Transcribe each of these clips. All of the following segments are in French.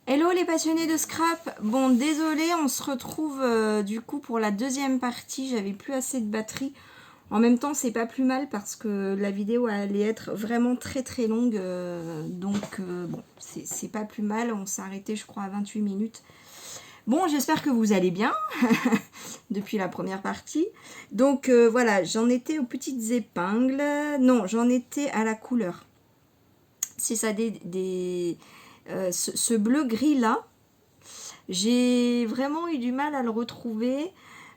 Hello les passionnés de scrap. Bon, désolé, on se retrouve du coup pour la deuxième partie. J'avais plus assez de batterie. En même temps, c'est pas plus mal parce que la vidéo allait être vraiment très longue. Bon, c'est pas plus mal. On s'est arrêté, je crois, à 28 minutes. Bon, j'espère que vous allez bien depuis la première partie. Donc voilà, j'en étais aux petites épingles. Non, j'en étais à la couleur. C'est ça, ce bleu gris là. J'ai vraiment eu du mal à le retrouver.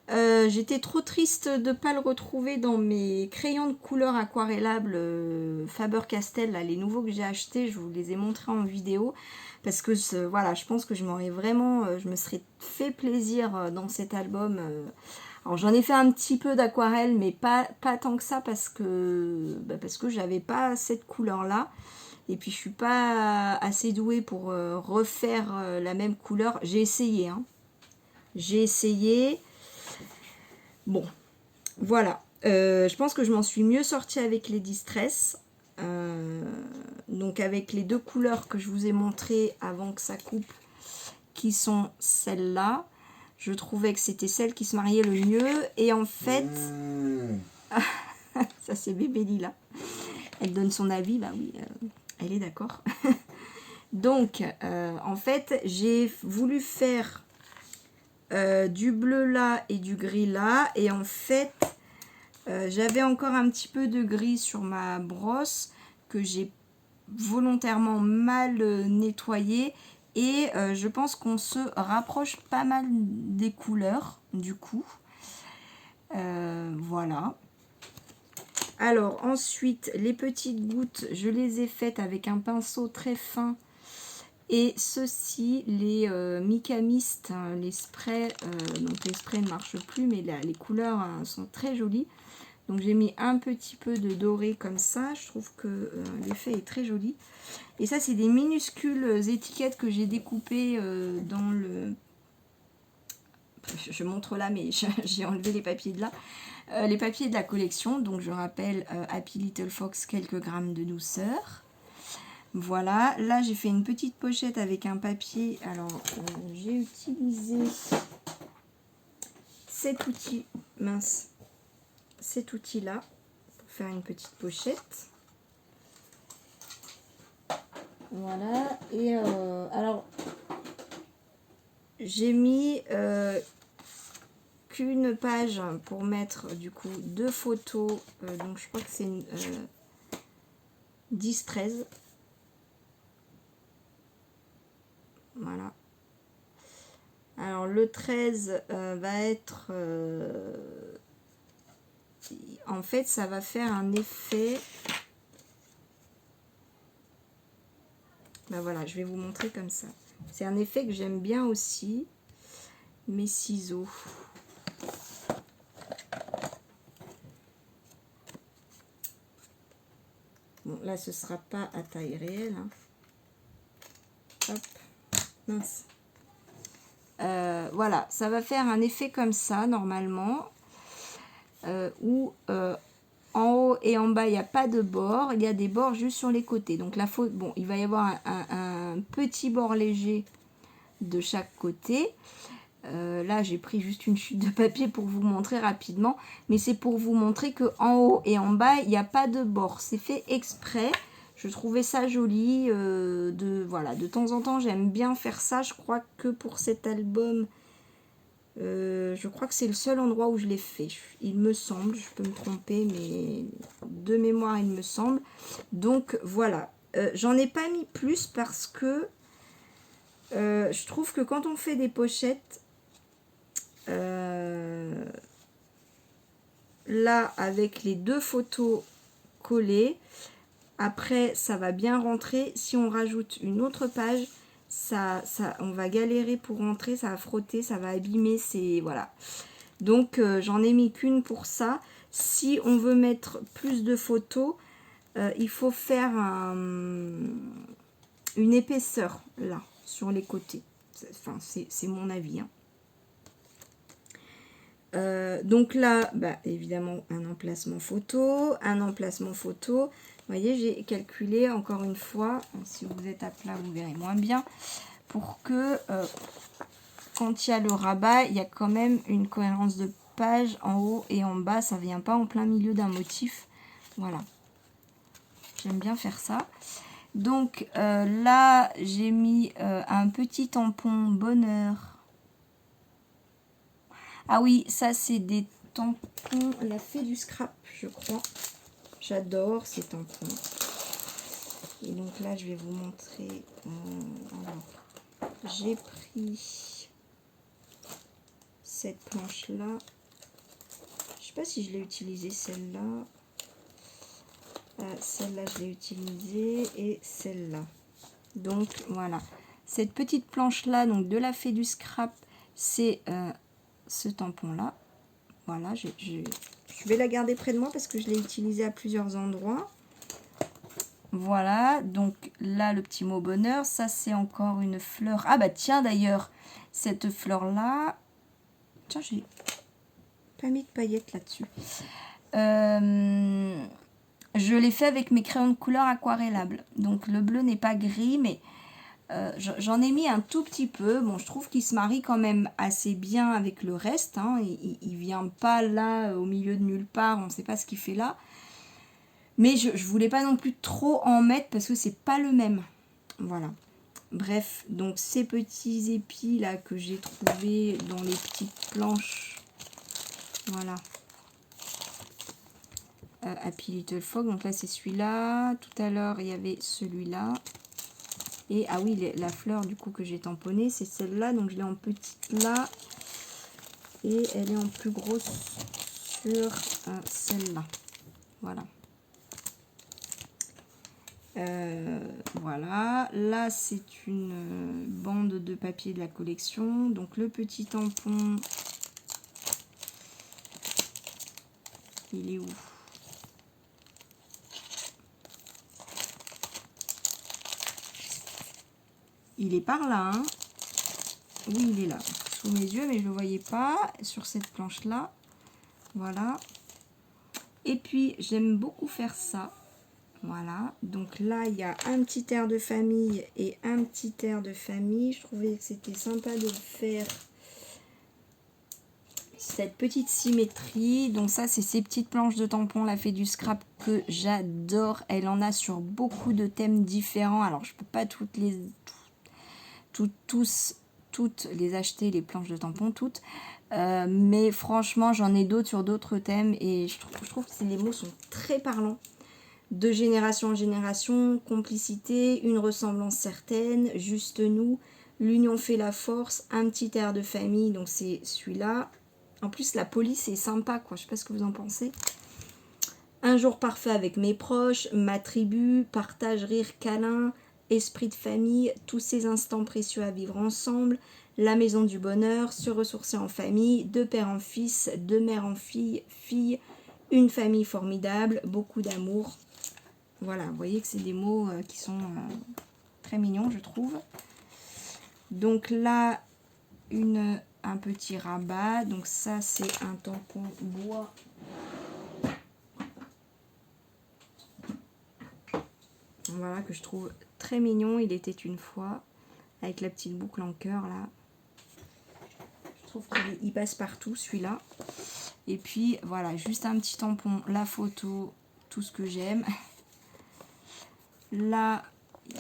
J'étais trop triste de ne pas le retrouver dans mes crayons de couleur aquarellables Faber-Castell, là, les nouveaux que j'ai achetés. Je vous les ai montrés en vidéo parce que voilà, je pense que je m'aurais vraiment, je me serais fait plaisir dans cet album. Alors j'en ai fait un petit peu d'aquarelle, mais pas tant que ça parce que j'avais pas cette couleur là. Et puis je suis pas assez douée pour refaire la même couleur. J'ai essayé, hein. J'ai essayé. Bon, voilà. Je pense que je m'en suis mieux sortie avec les Distress. Donc avec les deux couleurs que je vous ai montrées avant que ça coupe, qui sont celles-là. Je trouvais que c'était celle qui se mariait le mieux. Et en fait... ça c'est bébé Lila. Elle donne son avis, bah oui, elle est d'accord. Donc, en fait, j'ai voulu faire du bleu là et du gris là. Et en fait, j'avais encore un petit peu de gris sur ma brosse que j'ai volontairement mal nettoyé. Et je pense qu'on se rapproche pas mal des couleurs, du coup. Voilà. Alors, ensuite, les petites gouttes, je les ai faites avec un pinceau très fin. Et ceux-ci, les Micamist, hein, les sprays, donc les sprays ne marchent plus, mais les couleurs sont très jolies. Donc j'ai mis un petit peu de doré comme ça, je trouve que l'effet est très joli. Et ça, c'est des minuscules étiquettes que j'ai découpées dans le... Je montre là, mais j'ai enlevé les papiers de là. Les papiers de la collection, donc je rappelle Happy Little Fox, quelques grammes de douceur. Voilà, là j'ai fait une petite pochette avec un papier. Alors j'ai utilisé cet outil, mince, cet outil là pour faire une petite pochette. Voilà, et alors j'ai mis qu'une page pour mettre du coup deux photos. Donc je crois que c'est une 10-13. Voilà. Alors le 13 va être... en fait, ça va faire un effet... Ben voilà, je vais vous montrer comme ça. C'est un effet que j'aime bien aussi. Mes ciseaux. Bon, là, ce sera pas à taille réelle. Hein. Hop, mince. Voilà, ça va faire un effet comme ça, normalement. Où en haut et en bas, il n'y a pas de bord. Il y a des bords juste sur les côtés. Donc, la faute, bon, il va y avoir un petit bord léger de chaque côté. Là, j'ai pris juste une chute de papier pour vous montrer rapidement. Mais c'est pour vous montrer que en haut et en bas, il n'y a pas de bord. C'est fait exprès. Je trouvais ça joli. Voilà, de temps en temps, j'aime bien faire ça. Je crois que pour cet album, je crois que c'est le seul endroit où je l'ai fait. Il me semble, je peux me tromper, mais de mémoire, il me semble. Donc, voilà. J'en ai pas mis plus parce que je trouve que quand on fait des pochettes, là, avec les deux photos collées, après, ça va bien rentrer. Si on rajoute une autre page, on va galérer pour rentrer, ça va frotter, ça va abîmer, c'est voilà. Donc j'en ai mis qu'une pour ça. Si on veut mettre plus de photos, il faut faire une épaisseur là sur les côtés. Enfin, c'est mon avis. Hein. Donc là, bah, évidemment, un emplacement photo. Vous voyez, j'ai calculé encore une fois, si vous êtes à plat, vous verrez moins bien. pour que quand il y a le rabat, il y a quand même une cohérence de page en haut et en bas. Ça vient pas en plein milieu d'un motif. Voilà. J'aime bien faire ça. Donc là, j'ai mis un petit tampon bonheur. Ah oui, ça c'est des tampons, la fée du scrap, je crois. J'adore ces tampons. Et donc là, je vais vous montrer. Alors, j'ai pris cette planche-là. Je sais pas si je l'ai utilisée, celle-là. Celle-là, je l'ai utilisée. Et celle-là. Donc, voilà. Cette petite planche-là, donc de la fée du scrap, c'est ce tampon-là. Voilà, je vais la garder près de moi parce que je l'ai utilisée à plusieurs endroits. Voilà, donc là, le petit mot bonheur, ça c'est encore une fleur. Ah bah tiens, d'ailleurs, cette fleur-là... Tiens, j'ai pas mis de paillettes là-dessus. Je l'ai fait avec mes crayons de couleur aquarellables. Donc le bleu n'est pas gris, mais j'en ai mis un tout petit peu. Bon, je trouve qu'il se marie quand même assez bien avec le reste. Hein. Il vient pas là au milieu de nulle part, on ne sait pas ce qu'il fait là. Mais je voulais pas non plus trop en mettre parce que c'est pas le même. Voilà. Bref, donc ces petits épis là que j'ai trouvés dans les petites planches. Voilà. Happy Little Frog. Donc là c'est celui-là. Tout à l'heure il y avait celui-là. Et ah oui, la fleur du coup que j'ai tamponnée, c'est celle-là. Donc je l'ai en petite là. Et elle est en plus grosse sur celle-là. Voilà. Voilà, là c'est une bande de papier de la collection. Donc le petit tampon, il est où? Il est par là, hein. Oui, il est là, sous mes yeux, mais je ne le voyais pas sur cette planche-là. Voilà. Et puis, j'aime beaucoup faire ça. Voilà, donc là il y a un petit air de famille et un petit air de famille. Je trouvais que c'était sympa de faire cette petite symétrie. Donc ça c'est ces petites planches de tampons, la fée du scrap, que j'adore. Elle en a sur beaucoup de thèmes différents. Alors je peux pas toutes les acheter, les planches de tampons toutes. Mais franchement j'en ai d'autres sur d'autres thèmes et je trouve que les mots sont très parlants. De génération en génération, complicité, une ressemblance certaine, juste nous, l'union fait la force, un petit air de famille, donc c'est celui-là. En plus la police est sympa quoi, je sais pas ce que vous en pensez. Un jour parfait avec mes proches, ma tribu, partage, rire, câlin, esprit de famille, tous ces instants précieux à vivre ensemble, la maison du bonheur, se ressourcer en famille, de père en fils, de mère en fille, une famille formidable, beaucoup d'amour. Voilà, vous voyez que c'est des mots qui sont très mignons, je trouve. Donc là, un petit rabat. Donc ça, c'est un tampon bois. Voilà, que je trouve très mignon. Il était une fois, avec la petite boucle en cœur, là. Je trouve qu'il passe partout, celui-là. Et puis, voilà, juste un petit tampon, la photo, tout ce que j'aime. Là,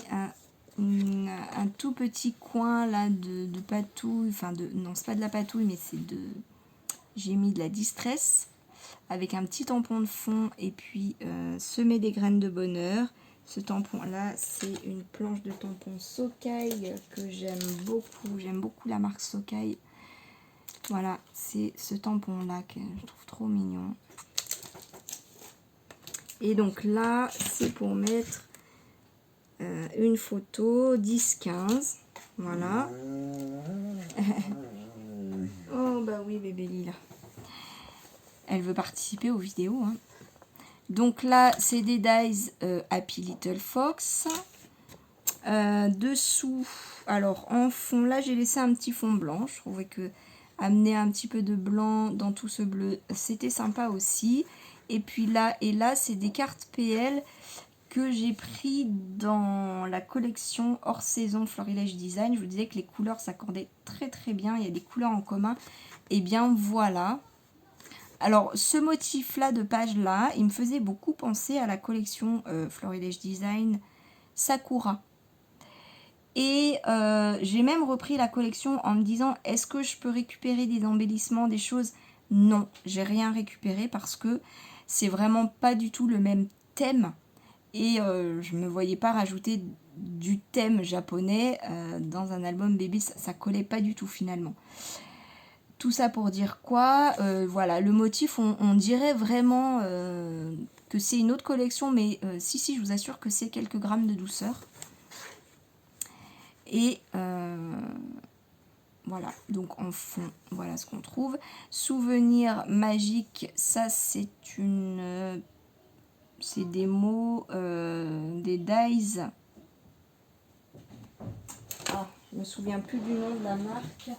un tout petit coin là de patouille, enfin non c'est pas de la patouille mais c'est j'ai mis de la distress avec un petit tampon de fond et puis semer des graines de bonheur. Ce tampon là c'est une planche de tampon Sokai que j'aime beaucoup la marque Sokai. Voilà, c'est ce tampon là que je trouve trop mignon. Et donc là c'est pour mettre une photo 10-15, voilà. Oh bah oui bébé Lila, elle veut participer aux vidéos, hein. Donc là c'est des dies Happy Little Fox. Dessous, alors en fond, là j'ai laissé un petit fond blanc, je trouvais que amener un petit peu de blanc dans tout ce bleu c'était sympa aussi. Et puis là et là c'est des cartes PL que j'ai pris dans la collection hors saison Florilège Design. Je vous disais que les couleurs s'accordaient très très bien, il y a des couleurs en commun. Et bien voilà. Alors ce motif là de page là, il me faisait beaucoup penser à la collection Florilège Design Sakura. Et j'ai même repris la collection en me disant, est-ce que je peux récupérer des embellissements, des choses? Non, j'ai rien récupéré parce que c'est vraiment pas du tout le même thème. Et je me voyais pas rajouter du thème japonais dans un album baby, ça collait pas du tout finalement. Tout ça pour dire quoi? Voilà, le motif, on dirait vraiment que c'est une autre collection, mais si, je vous assure que c'est quelques grammes de douceur. Et voilà, donc en fond, voilà ce qu'on trouve. Souvenir magique, ça c'est une... c'est des mots, des dies. Ah, je me souviens plus du nom de la marque.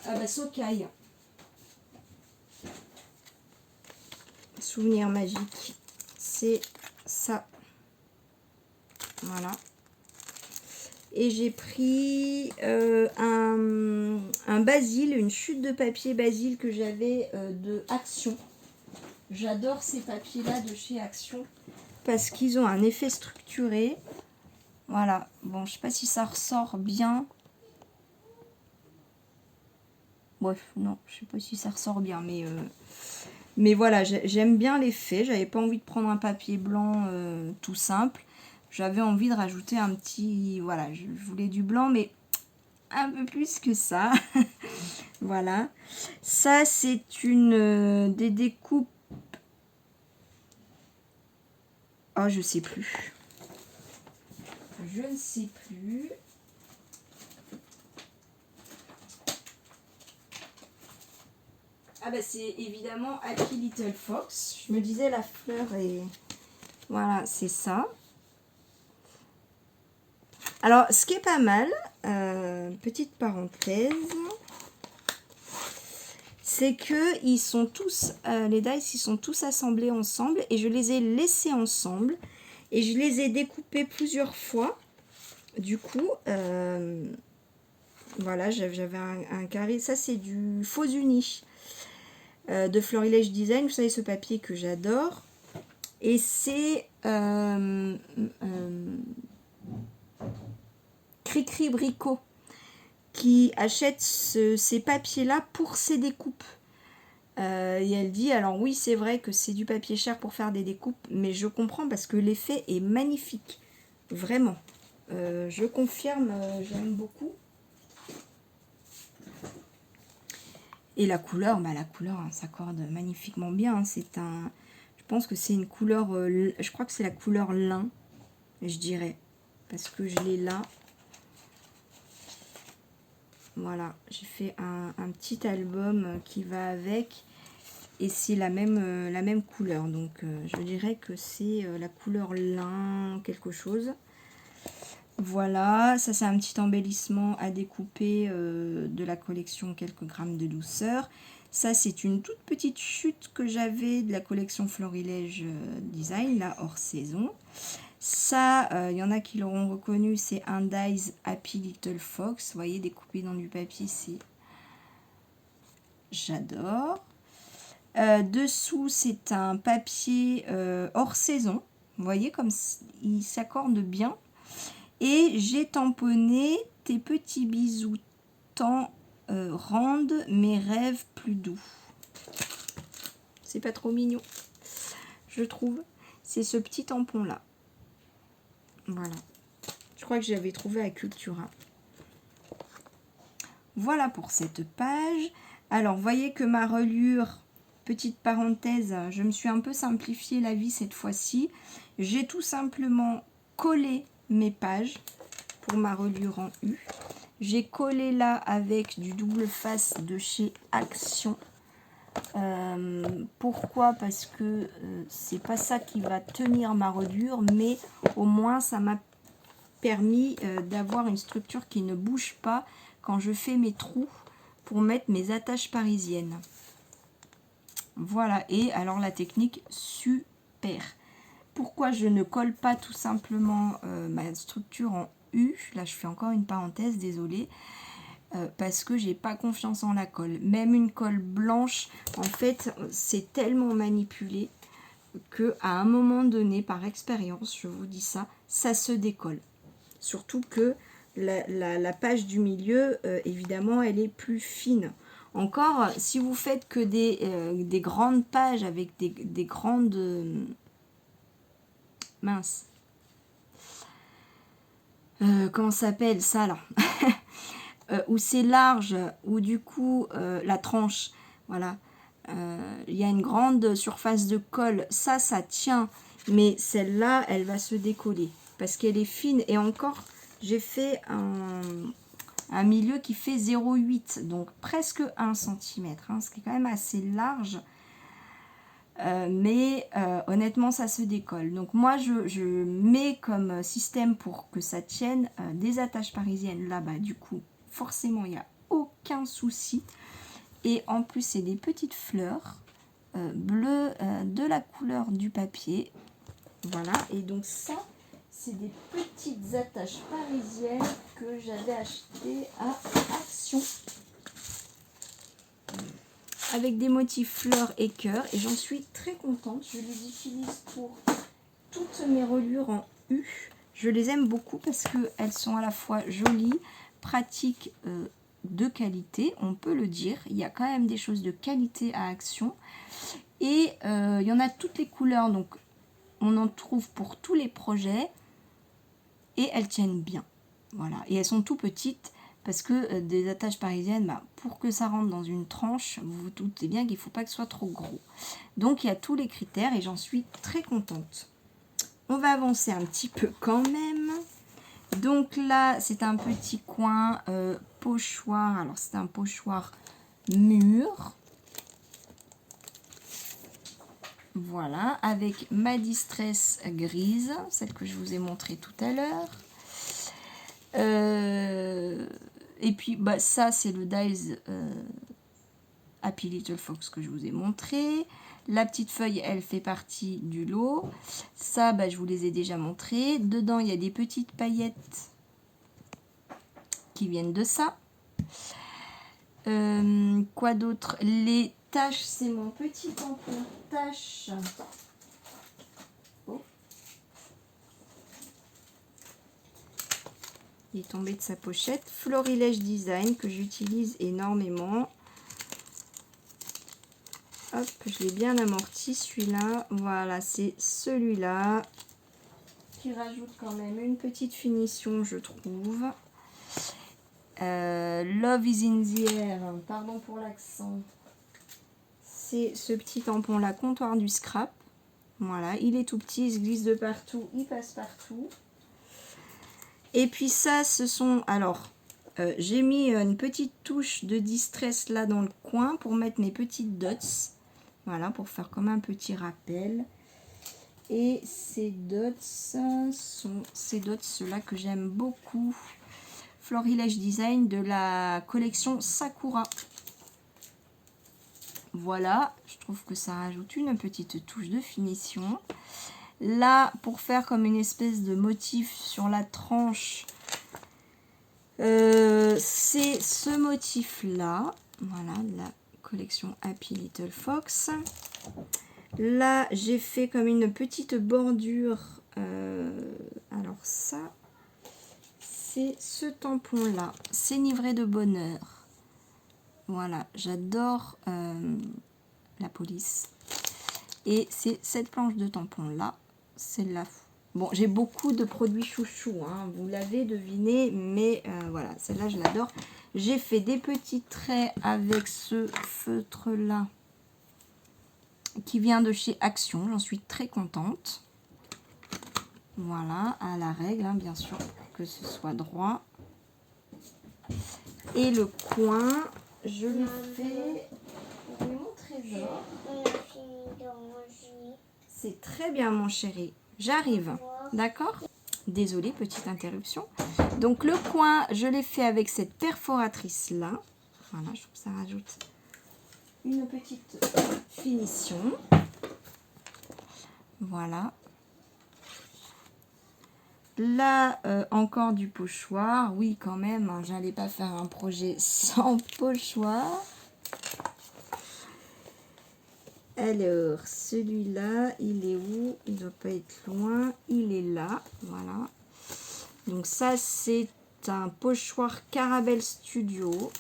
Ah bah Sokai. Souvenir magique, c'est ça. Voilà. Et j'ai pris un basil, une chute de papier basil que j'avais de Action. J'adore ces papiers-là de chez Action parce qu'ils ont un effet structuré. Voilà. Bon, je sais pas si ça ressort bien. Bref, non, je sais pas si ça ressort bien, mais voilà, j'aime bien l'effet. J'avais pas envie de prendre un papier blanc tout simple. J'avais envie de rajouter un petit... Voilà, je voulais du blanc, mais un peu plus que ça. Voilà. Ça, c'est une des découpes... Oh, je sais plus. Je ne sais plus. Ah bah c'est évidemment Happy Little Fox. Je me disais la fleur est... Voilà, c'est ça. Alors, ce qui est pas mal, petite parenthèse, c'est que ils sont tous, les dice, ils sont tous assemblés ensemble et je les ai laissés ensemble et je les ai découpés plusieurs fois. Du coup, voilà, j'avais un carré. Ça, c'est du faux uni de Florilège Design. Vous savez, ce papier que j'adore. Et c'est Cricri Bricot qui achète ces papiers-là pour ses découpes. Et elle dit, alors oui, c'est vrai que c'est du papier cher pour faire des découpes, mais je comprends parce que l'effet est magnifique. Vraiment. Je confirme, j'aime beaucoup. Et la couleur, bah la couleur hein, s'accorde magnifiquement bien. Hein. C'est un... Je pense que c'est une couleur... je crois que c'est la couleur lin, je dirais. Parce que je l'ai là. Voilà, j'ai fait un petit album qui va avec. Et c'est la même couleur. Donc je dirais que c'est la couleur lin quelque chose. Voilà, ça c'est un petit embellissement à découper de la collection quelques grammes de douceur. Ça c'est une toute petite chute que j'avais de la collection Florilège Design, là hors saison. Ça, il y en a qui l'auront reconnu, c'est un Dies Happy Little Fox. Vous voyez, découpé dans du papier, c'est... J'adore. Dessous, c'est un papier hors saison. Vous voyez comme il s'accorde bien. Et j'ai tamponné tes petits bisous tant rendent mes rêves plus doux. C'est pas trop mignon, je trouve. C'est ce petit tampon là. Voilà. Je crois que j'avais trouvé à Cultura. Voilà pour cette page. Alors, vous voyez que ma reliure, petite parenthèse, je me suis un peu simplifié la vie cette fois-ci. J'ai tout simplement collé mes pages pour ma reliure en U. J'ai collé là avec du double face de chez Action. Pourquoi? Parce que c'est pas ça qui va tenir ma reliure, mais au moins ça m'a permis d'avoir une structure qui ne bouge pas quand je fais mes trous pour mettre mes attaches parisiennes. Voilà, et alors la technique, super. Pourquoi je ne colle pas tout simplement ma structure en U? Là, je fais encore une parenthèse, désolée. Parce que j'ai pas confiance en la colle. Même une colle blanche, en fait, c'est tellement manipulé que à un moment donné, par expérience, je vous dis ça, ça se décolle. Surtout que la page du milieu, évidemment, elle est plus fine. Encore, si vous faites que des grandes pages avec des grandes... mince. Comment ça s'appelle ça là? Où c'est large, où du coup la tranche, voilà, il y a une grande surface de colle, ça tient, mais celle-là, elle va se décoller, parce qu'elle est fine, et encore, j'ai fait un milieu qui fait 0,8, donc presque 1 cm, hein, ce qui est quand même assez large, mais honnêtement, ça se décolle. Donc moi, je mets comme système pour que ça tienne des attaches parisiennes là-bas, du coup, forcément, il n'y a aucun souci. Et en plus, c'est des petites fleurs bleues de la couleur du papier. Voilà, et donc ça, c'est des petites attaches parisiennes que j'avais achetées à Action. Avec des motifs fleurs et cœur. Et j'en suis très contente. Je les utilise pour toutes mes reliures en U. Je les aime beaucoup parce qu'elles sont à la fois jolies, pratiques, de qualité, on peut le dire. Il y a quand même des choses de qualité à Action. Et il y en a toutes les couleurs, donc on en trouve pour tous les projets. Et elles tiennent bien. Voilà. Et elles sont tout petites parce que des attaches parisiennes, bah, pour que ça rentre dans une tranche, vous vous doutez bien qu'il ne faut pas que ce soit trop gros. Donc il y a tous les critères et j'en suis très contente. On va avancer un petit peu quand même. Donc là, c'est un petit coin pochoir. Alors, c'est un pochoir mûr. Voilà, avec ma distress grise, celle que je vous ai montrée tout à l'heure. Et puis, bah, ça, c'est le Dies Happy Little Fox que je vous ai montré. La petite feuille, elle fait partie du lot. Ça, bah, je vous les ai déjà montrés. Dedans, il y a des petites paillettes qui viennent de ça. Quoi d'autre? Les taches, c'est mon petit tampon tache. Oh. Il est tombé de sa pochette. Florilège Design que j'utilise énormément. Hop, je l'ai bien amorti celui-là. Voilà, c'est celui-là qui rajoute quand même une petite finition, je trouve. Love is in the air, pardon pour l'accent. C'est ce petit tampon là, comptoir du scrap. Voilà, il est tout petit, il se glisse de partout, il passe partout. Et puis ça, ce sont... Alors, j'ai mis une petite touche de distress là dans le coin pour mettre mes petites dots. Voilà, pour faire comme un petit rappel. Et ces dots sont ces dots là que j'aime beaucoup. Florilège Design de la collection Sakura. Voilà, je trouve que ça rajoute une petite touche de finition. Là, pour faire comme une espèce de motif sur la tranche, c'est ce motif-là. Voilà, la collection Happy Little Fox. Là, j'ai fait comme une petite bordure. Alors ça, c'est ce tampon-là. C'est Nivré de bonheur. Voilà, j'adore la police. Et c'est cette planche de tampon-là. Celle-là. Bon, j'ai beaucoup de produits chouchou, hein, vous l'avez deviné, mais voilà, celle-là, je l'adore. J'ai fait des petits traits avec ce feutre-là qui vient de chez Action. J'en suis très contente. Voilà, à la règle, hein, bien sûr, pour que ce soit droit. Et le coin, je l'ai fait pour mon trésor. C'est très bien, mon chéri. J'arrive, d'accord? Désolée, petite interruption. Donc, le coin, je l'ai fait avec cette perforatrice-là. Voilà, je trouve que ça rajoute une petite finition. Voilà. Là, encore du pochoir. Oui, quand même, hein, j'allais pas faire un projet sans pochoir. Alors, celui-là, il est où? Il ne doit pas être loin. Il est là. Voilà. Donc ça, c'est un pochoir Caravelle Studio.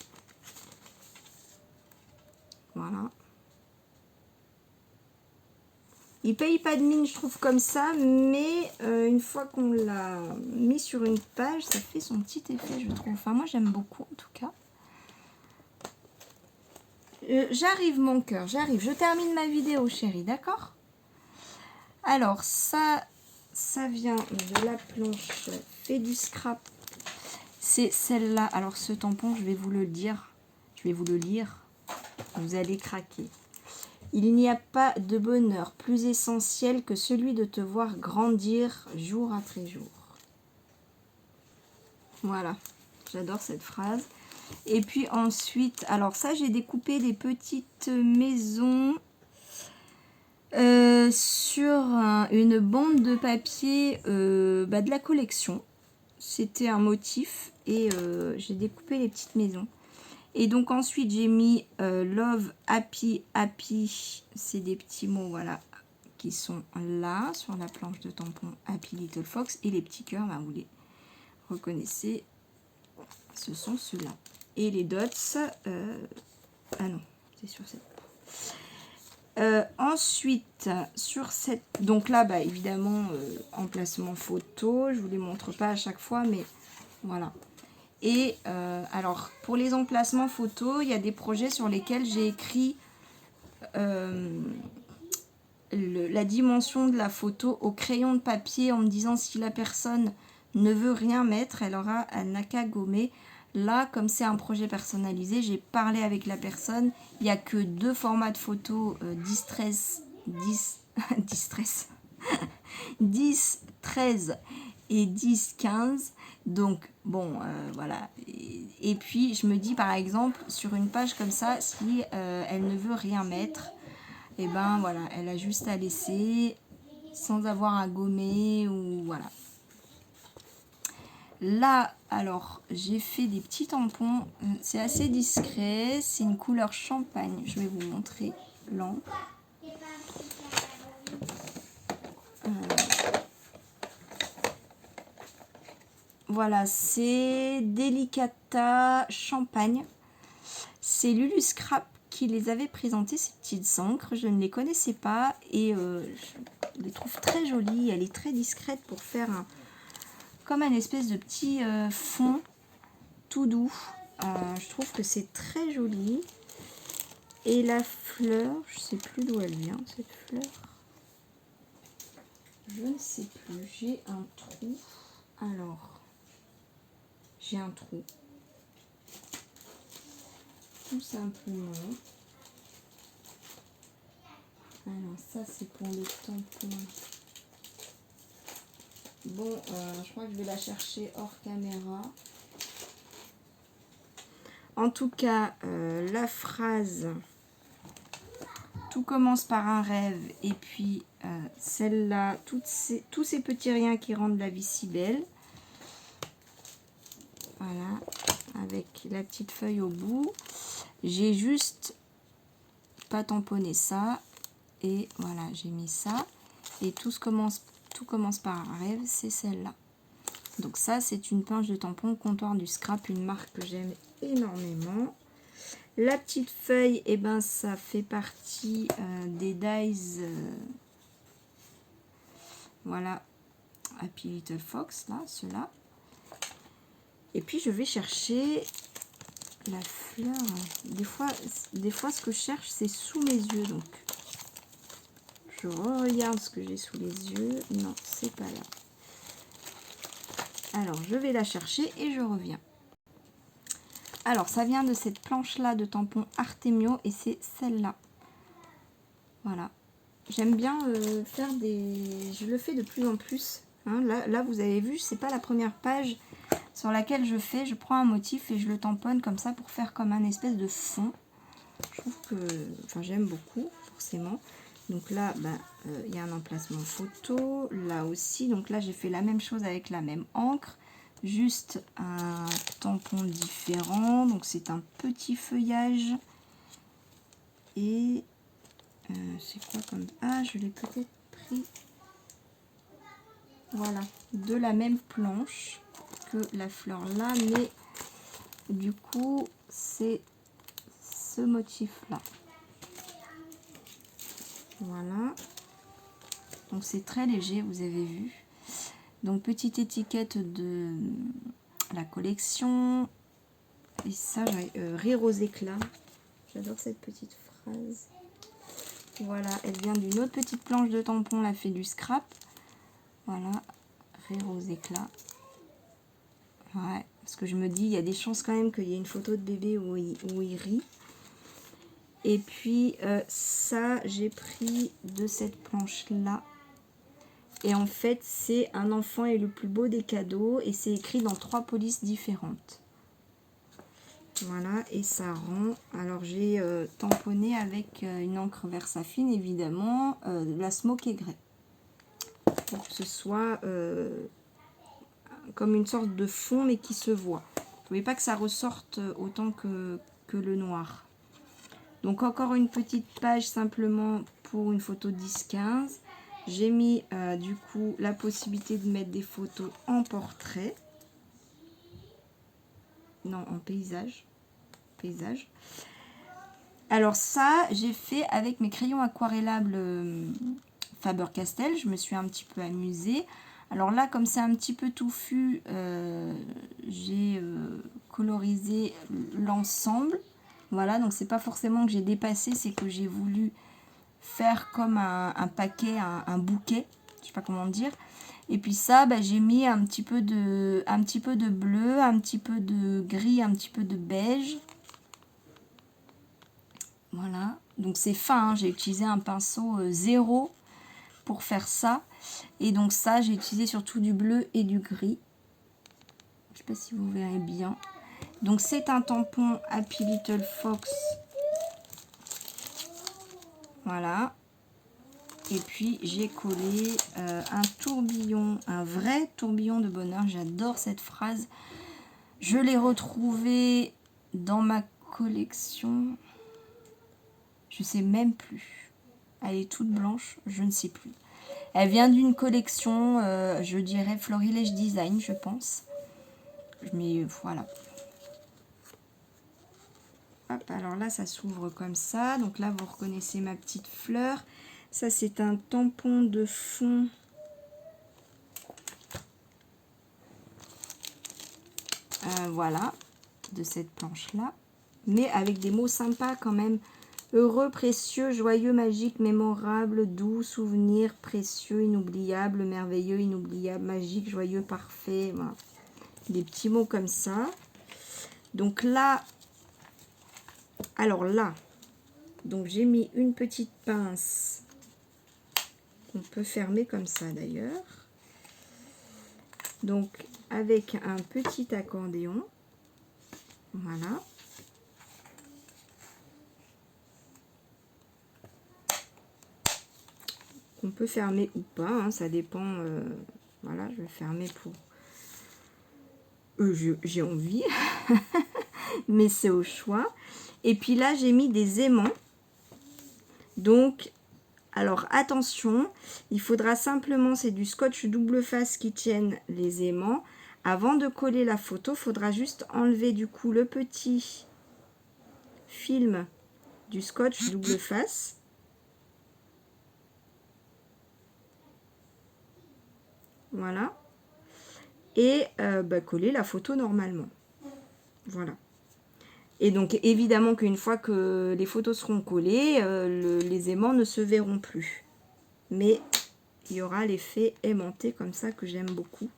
Voilà. Il paye pas de mine, je trouve, comme ça, mais une fois qu'on l'a mis sur une page, ça fait son petit effet, je trouve. Enfin, moi, j'aime beaucoup, en tout cas. J'arrive, mon cœur, j'arrive. Je termine ma vidéo, chérie, d'accord? Alors, ça vient de la planche fait du scrap. C'est celle-là. Alors, ce tampon, je vais vous le dire. Je vais vous le lire. Vous allez craquer. Il n'y a pas de bonheur plus essentiel que celui de te voir grandir jour après jour. Voilà, j'adore cette phrase. Et puis ensuite, alors ça, j'ai découpé des petites maisons sur une bande de papier de la collection. C'était un motif et j'ai découpé les petites maisons. Et donc ensuite j'ai mis Love, Happy, Happy, c'est des petits mots, voilà, qui sont là sur la planche de tampon Happy Little Fox. Et les petits cœurs, bah, vous les reconnaissez, ce sont ceux-là. Et les dots, ah non, c'est sur cette. Ensuite, sur cette, donc là, bah, évidemment, emplacement photo, je vous les montre pas à chaque fois, mais voilà. Et alors, pour les emplacements photos, il y a des projets sur lesquels j'ai écrit la dimension de la photo au crayon de papier en me disant si la personne ne veut rien mettre, elle n'a qu'à gommer. Là, comme c'est un projet personnalisé, j'ai parlé avec la personne. Il n'y a que 2 formats de photos, 10, 13 et 10, 15. Donc, bon, voilà. Et puis, je me dis, par exemple, sur une page comme ça, si elle ne veut rien mettre, et ben voilà, elle a juste à laisser sans avoir à gommer ou voilà. Là, alors, j'ai fait des petits tampons. C'est assez discret. C'est une couleur champagne. Je vais vous montrer l'encre. Voilà, c'est Delicata Champagne. C'est Lulu Scrap qui les avait présentées, ces petites encres. Je ne les connaissais pas et je les trouve très jolies. Elle est très discrète pour faire comme un espèce de petit fond tout doux. Je trouve que c'est très joli. Et la fleur, je ne sais plus d'où elle vient, cette fleur. Je ne sais plus. J'ai un trou. Alors, j'ai un trou. Tout simplement. Alors, ça, c'est pour le tampon. Bon, je crois que je vais la chercher hors caméra. En tout cas, la phrase « Tout commence par un rêve » et puis celle-là, tous ces petits riens qui rendent la vie si belle. Voilà, avec la petite feuille au bout. J'ai juste pas tamponné ça. Et voilà, j'ai mis ça. Et tout commence par un rêve, c'est celle-là. Donc ça, c'est une pince de tampon Comptoir du Scrap, une marque que j'aime énormément. La petite feuille, et ben ça fait partie des dies. Voilà, Happy Little Fox, là, ceux-là. Et puis je vais chercher la fleur. Des fois ce que je cherche, c'est sous mes yeux. Donc je regarde ce que j'ai sous les yeux. Non, c'est pas là. Alors, je vais la chercher et je reviens. Alors, ça vient de cette planche-là de tampon Artemio et c'est celle-là. Voilà. J'aime bien faire des... Je le fais de plus en plus. Hein. Là, vous avez vu, c'est pas la première page sur laquelle je prends un motif et je le tamponne comme ça pour faire comme un espèce de fond. Je trouve que, enfin j'aime beaucoup forcément. Donc là, il y a un emplacement photo, là aussi. Donc là, j'ai fait la même chose avec la même encre, juste un tampon différent. Donc c'est un petit feuillage. Et c'est quoi comme... Ah, je l'ai peut-être pris. Voilà, de la même planche que la fleur là, mais du coup, c'est ce motif-là. Voilà. Donc c'est très léger, vous avez vu. Donc petite étiquette de la collection. Et ça, rire aux éclats. J'adore cette petite phrase. Voilà, elle vient d'une autre petite planche de tampon, la fait du scrap. Voilà, rire aux éclats. Ouais, parce que je me dis, il y a des chances quand même qu'il y ait une photo de bébé où il rit. Et puis ça, j'ai pris de cette planche-là. Et en fait, c'est un enfant est le plus beau des cadeaux. Et c'est écrit dans 3 polices différentes. Voilà, et ça rend... Alors, j'ai tamponné avec une encre Versafine, évidemment, la Smoky Grey. Pour que ce soit comme une sorte de fond, mais qui se voit. Vous ne voulez pas que ça ressorte autant que le noir. Donc, encore une petite page simplement pour une photo 10-15. J'ai mis du coup la possibilité de mettre des photos en portrait. Non, en paysage. Alors ça, j'ai fait avec mes crayons aquarellables Faber-Castell. Je me suis un petit peu amusée. Alors là, comme c'est un petit peu touffu, j'ai colorisé l'ensemble. Voilà, donc c'est pas forcément que j'ai dépassé, c'est que j'ai voulu faire comme un paquet, un bouquet, je sais pas comment dire. Et puis ça, j'ai mis un petit peu de bleu, un petit peu de gris, un petit peu de beige. Voilà, donc c'est fin, hein. J'ai utilisé un pinceau 0 pour faire ça. Et donc ça, j'ai utilisé surtout du bleu et du gris. Je sais pas si vous verrez bien. Donc c'est un tampon Happy Little Fox. Voilà. Et puis j'ai collé un tourbillon, un vrai tourbillon de bonheur. J'adore cette phrase. Je l'ai retrouvée dans ma collection. Je sais même plus. Elle est toute blanche, je ne sais plus. Elle vient d'une collection, je dirais Florilège Design, je pense. Mais voilà. Hop, alors là, ça s'ouvre comme ça. Donc là, vous reconnaissez ma petite fleur. Ça, c'est un tampon de fond. Voilà, de cette planche-là. Mais avec des mots sympas quand même. Heureux, précieux, joyeux, magique, mémorable, doux, souvenir, précieux, inoubliable, merveilleux, inoubliable, magique, joyeux, parfait. Voilà. Des petits mots comme ça. Donc là, alors là, donc j'ai mis une petite pince qu'on peut fermer comme ça d'ailleurs. Donc avec un petit accordéon. Voilà. On peut fermer ou pas, hein, ça dépend. Voilà, je vais fermer pour... j'ai envie, mais c'est au choix. Et puis là, j'ai mis des aimants. Donc, alors attention, il faudra simplement, c'est du scotch double face qui tienne les aimants. Avant de coller la photo, il faudra juste enlever du coup le petit film du scotch double face. Voilà. Et coller la photo normalement. Voilà. Et donc évidemment qu'une fois que les photos seront collées, les aimants ne se verront plus. Mais il y aura l'effet aimanté comme ça que j'aime beaucoup.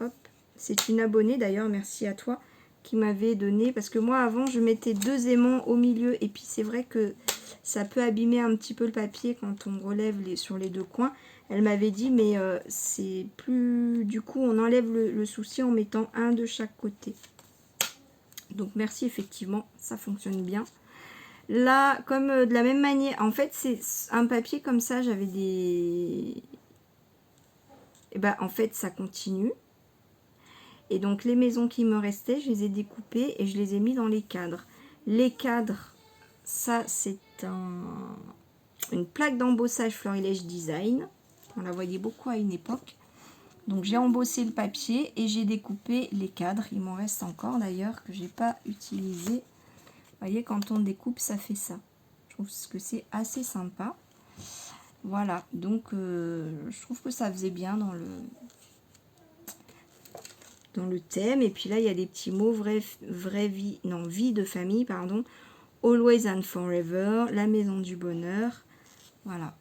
Hop. C'est une abonnée d'ailleurs, merci à toi, qui m'avait donné. Parce que moi avant je mettais 2 aimants au milieu. Et puis c'est vrai que ça peut abîmer un petit peu le papier quand on relève sur les 2 coins. Elle m'avait dit mais c'est plus... Du coup on enlève le souci en mettant un de chaque côté. Donc merci, effectivement, ça fonctionne bien. Là, comme de la même manière, en fait, c'est un papier comme ça, j'avais des... Et ben, en fait, ça continue. Et donc, les maisons qui me restaient, je les ai découpées et je les ai mis dans les cadres. Les cadres, ça, c'est une plaque d'embossage Florilège Design. On la voyait beaucoup à une époque. Donc, j'ai embossé le papier et j'ai découpé les cadres. Il m'en reste encore d'ailleurs que j'ai pas utilisé. Vous voyez, quand on découpe, ça fait ça. Je trouve que c'est assez sympa. Voilà, donc je trouve que ça faisait bien dans le thème. Et puis là, il y a des petits mots, vraie vie, non, vie de famille, pardon. Always and forever, la maison du bonheur. Voilà,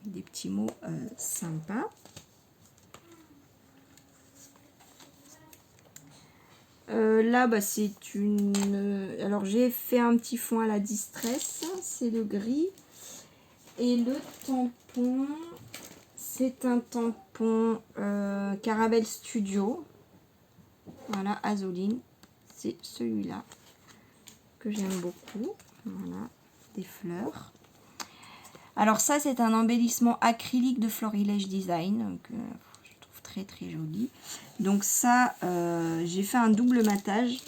des petits mots sympas. Là, bah, c'est une... Alors, j'ai fait un petit fond à la distress, c'est le gris. Et le tampon, c'est un tampon Caravelle Studio. Voilà, Azoline. C'est celui-là que j'aime beaucoup. Voilà, des fleurs. Alors ça, c'est un embellissement acrylique de Florilège Design. Que je trouve très très joli. Donc ça, j'ai fait un double matage.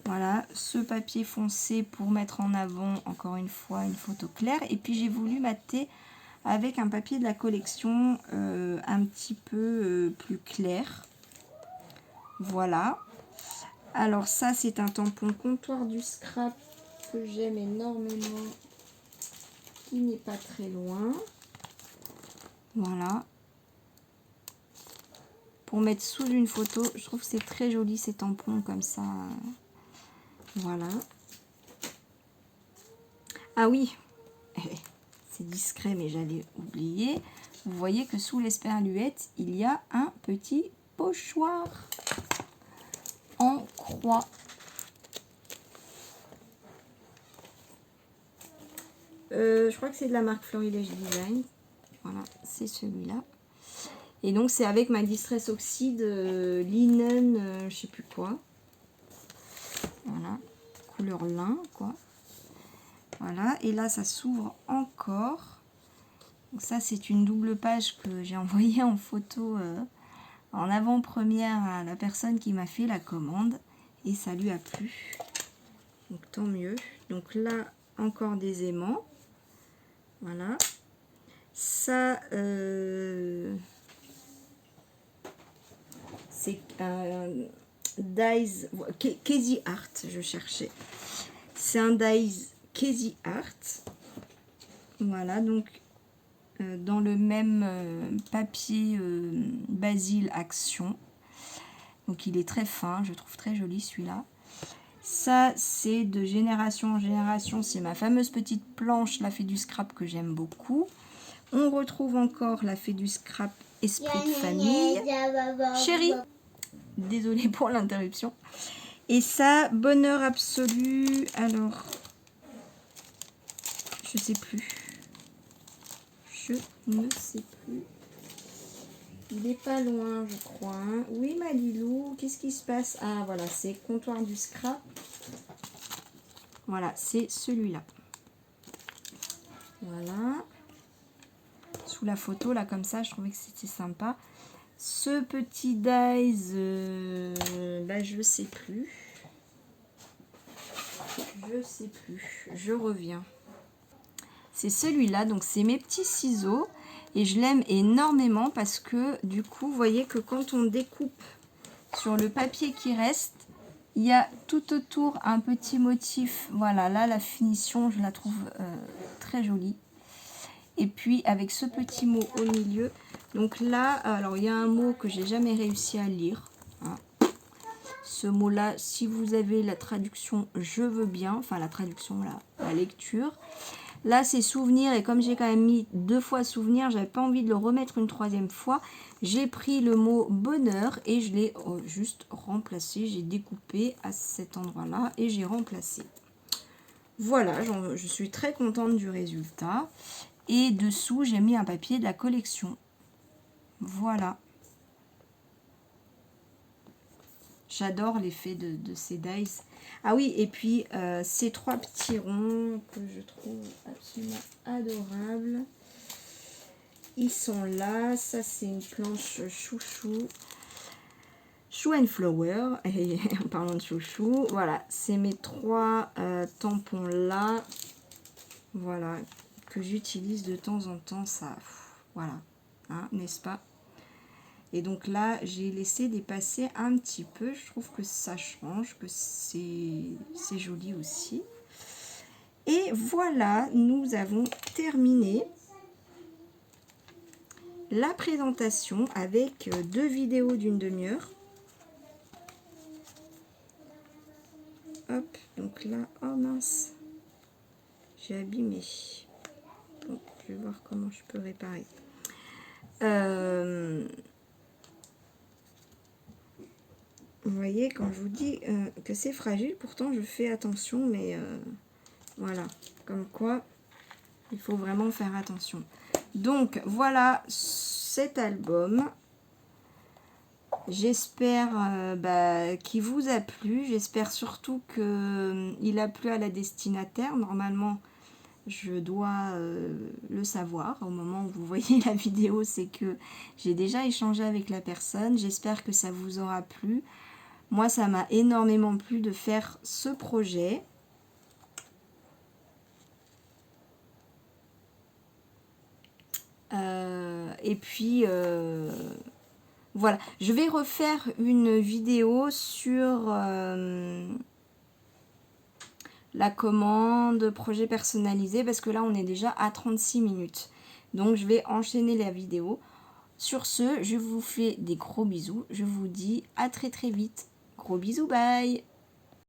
Voilà, ce papier foncé pour mettre en avant, encore une fois, une photo claire. Et puis j'ai voulu mater avec un papier de la collection un petit peu plus clair. Voilà. Alors ça, c'est un tampon comptoir du scrap que j'aime énormément, qui n'est pas très loin. Voilà. Pour mettre sous une photo, je trouve que c'est très joli ces tampons comme ça. Voilà. Ah oui, c'est discret mais j'allais oublier. Vous voyez que sous l'esperluette, il y a un petit pochoir en croix. Je crois que c'est de la marque Florilège Design. Voilà, c'est celui-là. Et donc c'est avec ma Distress Oxide linen, je sais plus quoi. Voilà, couleur lin quoi. Voilà, et là ça s'ouvre encore. Donc ça c'est une double page que j'ai envoyée en photo en avant-première à la personne qui m'a fait la commande. Et ça lui a plu. Donc tant mieux. Donc là encore des aimants. Voilà. Ça, c'est un Dies Casey Art, je cherchais. C'est un Dies Casey Art. Voilà, donc dans le même papier Basil Action. Donc il est très fin, je trouve très joli celui-là. Ça, c'est de génération en génération. C'est ma fameuse petite planche, la fée du scrap, que j'aime beaucoup. On retrouve encore la fée du scrap, esprit de famille. Chérie, désolée pour l'interruption. Et ça, bonheur absolu. Alors, je sais plus. Je ne sais plus. Il est pas loin, je crois. Hein. Oui, ma Lilou, qu'est-ce qui se passe? Ah, voilà, c'est comptoir du scrap. Voilà, c'est celui-là. Voilà. Sous la photo, là, comme ça, je trouvais que c'était sympa. Ce petit dies, bah, je sais plus. Je sais plus. Je reviens. C'est celui-là, donc c'est mes petits ciseaux. Et je l'aime énormément parce que, du coup, vous voyez que quand on découpe sur le papier qui reste, il y a tout autour un petit motif. Voilà, là, la finition, je la trouve très jolie. Et puis, avec ce petit mot au milieu. Donc là, alors, il y a un mot que j'ai jamais réussi à lire. Hein. Ce mot-là, si vous avez la traduction, je veux bien. Enfin, la traduction, la lecture. Là, c'est souvenir. Et comme j'ai quand même mis 2 fois souvenir, j'avais pas envie de le remettre une 3e fois. J'ai pris le mot bonheur et je l'ai juste remplacé. J'ai découpé à cet endroit-là et j'ai remplacé. Voilà, je suis très contente du résultat. Et dessous, j'ai mis un papier de la collection. Voilà. J'adore l'effet de ces dies. Ah oui, et puis ces 3 petits ronds que je trouve absolument adorables. Ils sont là. Ça, c'est une planche chouchou. Chou and Flower. Et en parlant de chouchou, voilà, c'est mes 3 tampons là. Voilà, que j'utilise de temps en temps. Ça, voilà, hein, n'est-ce pas? Et donc là, j'ai laissé dépasser un petit peu. Je trouve que ça change, que c'est joli aussi. Et voilà, nous avons terminé la présentation avec 2 vidéos d'une demi-heure. Hop, donc là, oh mince, j'ai abîmé. Bon, je vais voir comment je peux réparer. Vous voyez, quand je vous dis que c'est fragile, pourtant je fais attention, mais voilà, comme quoi il faut vraiment faire attention. Donc voilà cet album. J'espère qu'il vous a plu. J'espère surtout qu'il a plu à la destinataire. Normalement, je dois le savoir. Au moment où vous voyez la vidéo, c'est que j'ai déjà échangé avec la personne. J'espère que ça vous aura plu. Moi, ça m'a énormément plu de faire ce projet. Et puis, voilà. Je vais refaire une vidéo sur la commande projet personnalisé parce que là, on est déjà à 36 minutes. Donc, je vais enchaîner la vidéo. Sur ce, je vous fais des gros bisous. Je vous dis à très très vite. Gros bisous, bye!